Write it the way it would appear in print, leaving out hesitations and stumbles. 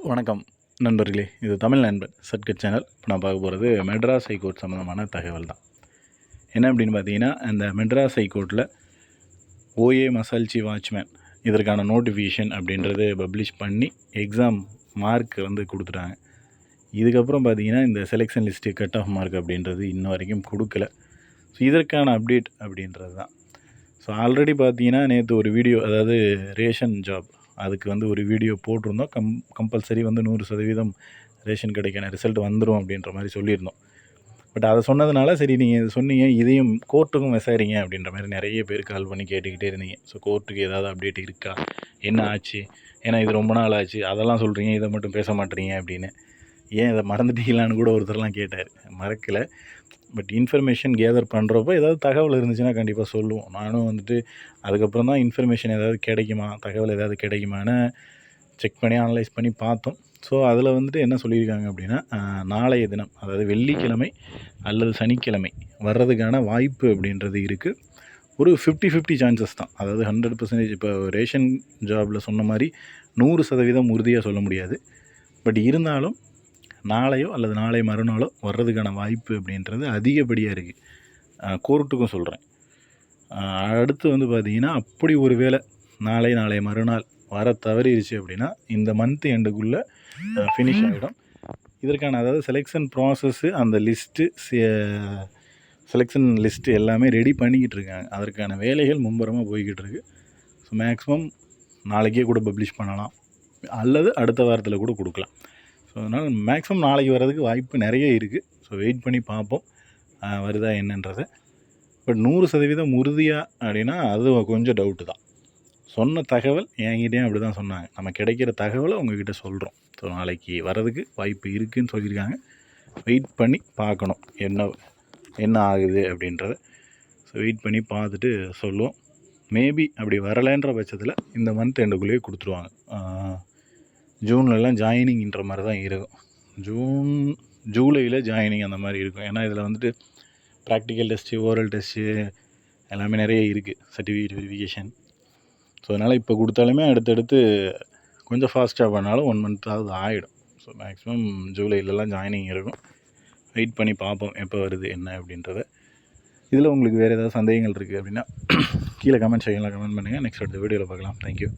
வணக்கம் நண்பர்களே, இது தமிழ் நண்பன் சர்க்கிட் சேனல். இப்போ நான் பார்க்க போகிறது மெட்ராஸ் ஹைகோர்ட் சம்மந்தமான தகவல் தான். என்ன அப்படின்னு பார்த்தீங்கன்னா, அந்த மெட்ராஸ் ஹைகோர்ட்டில் ஓஏ மசால்ச்சி வாட்ச்மேன் இதற்கான நோட்டிஃபிகேஷன் அப்படின்றது பப்ளிஷ் பண்ணி எக்ஸாம் மார்க் கொடுத்துட்டாங்க. இதுக்கப்புறம் பார்த்தீங்கன்னா, இந்த selection list cut off mark அப்படின்றது இன்ன வரைக்கும் கொடுக்கல. ஸோ இதற்கான அப்டேட் அப்படின்றது தான். ஸோ ஆல்ரெடி பார்த்தீங்கன்னா, நேற்று ஒரு வீடியோ, அதாவது ரேஷன் ஜாப், அதுக்கு ஒரு வீடியோ போட்டிருந்தோம். கம்பல்சரி 100% ரேஷன் கடைக்கான ரிசல்ட் வந்துடும் அப்படின்ற மாதிரி சொல்லியிருந்தோம். பட் அதை சொன்னதுனால சரி, நீங்கள் இது சொன்னீங்க, இதையும் கோர்ட்டுக்கும் விசாரிங்க அப்படின்ற மாதிரி நிறைய பேர் கால் பண்ணி கேட்டுக்கிட்டே இருந்தீங்க. ஸோ கோர்ட்டுக்கு ஏதாவது அப்டேட் இருக்கா, என்ன ஆச்சு, ஏன்னா இது ரொம்ப நாள் ஆச்சு, அதெல்லாம் சொல்கிறீங்க, இதை மட்டும் பேச மாட்டேறீங்க அப்படின்னு. ஏன் இதை மறந்துட்டீங்களான்னு கூட ஒருத்தர்லாம் கேட்டார். மறக்கலை, பட் இன்ஃபர்மேஷன் கேதர் பண்ணுறப்போ ஏதாவது தகவல் இருந்துச்சுன்னா கண்டிப்பாக சொல்லுவோம். நானும் அதுக்கப்புறம் தான் இன்ஃபர்மேஷன் ஏதாவது கிடைக்குமா, தகவல் ஏதாவது கிடைக்குமான்னு செக் பண்ணி அனலைஸ் பண்ணி பார்த்தோம். ஸோ அதில் என்ன சொல்லியிருக்காங்க அப்படின்னா, நாளைய தினம், அதாவது வெள்ளிக்கிழமை அல்லது சனிக்கிழமை வர்றதுக்கான வாய்ப்பு அப்படின்றது இருக்குது. ஒரு 50-50 சான்சஸ் தான். அதாவது 100%. இப்போ ரேஷன் ஜாபில் சொன்ன மாதிரி 100% உறுதியாக சொல்ல முடியாது. பட் இருந்தாலும் நாளையோ அல்லது நாளை மறுநாளோ வர்றதுக்கான வாய்ப்பு அப்படின்றது அதிகப்படியாக இருக்குது. கோர்ட்டுக்கும் சொல்கிறேன். அடுத்து பார்த்திங்கன்னா, அப்படி ஒரு வேளை நாளை மறுநாள் வர தவறிடுச்சு அப்படின்னா இந்த மந்த் எண்டுக்குள்ளே ஃபினிஷ் ஆகிடும். இதற்கான, அதாவது செலெக்ஷன் ப்ராசஸ்ஸு, அந்த லிஸ்ட்டு, செலெக்ஷன் லிஸ்ட்டு எல்லாமே ரெடி பண்ணிக்கிட்டு இருக்காங்க. அதற்கான வேலைகள் மும்பரமாக போய்கிட்டு இருக்குது. ஸோ மேக்ஸிமம் நாளைக்கே கூட பப்ளிஷ் பண்ணலாம், அல்லது அடுத்த வாரத்தில் கூட கொடுக்கலாம். ஸோ அதனால் மேக்ஸிமம் நாளைக்கு வர்றதுக்கு வாய்ப்பு நிறைய இருக்குது. ஸோ வெயிட் பண்ணி பார்ப்போம் வருதா என்னன்றதை. பட் 100% உறுதியாக அப்படின்னா அது கொஞ்சம் டவுட்டு தான். சொன்ன தகவல் என்கிட்டேயும் அப்படி தான் சொன்னாங்க. நம்ம கிடைக்கிற தகவலை உங்ககிட்ட சொல்கிறோம். ஸோ நாளைக்கு வர்றதுக்கு வாய்ப்பு இருக்குதுன்னு சொல்லியிருக்காங்க. வெயிட் பண்ணி பார்க்கணும் என்ன ஆகுது அப்படின்றத. ஸோ வெயிட் பண்ணி பார்த்துட்டு சொல்லுவோம். மேபி அப்படி வரலைன்ற பட்சத்தில் இந்த மந்த் எண்டுக்குள்ளேயே கொடுத்துருவாங்க. ஜூன்லலாம் ஜாயினிங்ன்ற மாதிரி தான் இருக்கும். ஜூலையில் ஜாயினிங் அந்த மாதிரி இருக்கும். ஏன்னா இதில் ப்ராக்டிக்கல் டெஸ்ட்டு, ஓரல் டெஸ்ட்டு எல்லாமே நிறைய இருக்குது, சர்டிஃபிகேட் வெரிஃபிகேஷன். ஸோ அதனால் இப்போ கொடுத்தாலுமே அடுத்தடுத்து கொஞ்சம் ஃபாஸ்ட்டாக பண்ணாலும் 1 மந்த்தாவது ஆகிடும். ஸோ மேக்ஸிமம் ஜூலைலலாம் ஜாயினிங் இருக்கும். வெயிட் பண்ணி பார்ப்போம் எப்போ வருது என்ன அப்படின்றத. இதில் உங்களுக்கு வேறு ஏதாவது சந்தேகங்கள் இருக்குது அப்படின்னா கீழே கமெண்ட் செக்ஷனில் கமெண்ட் பண்ணுங்கள். நெக்ஸ்ட் அடுத்த வீடியோவில் பார்க்கலாம். தேங்க்யூ.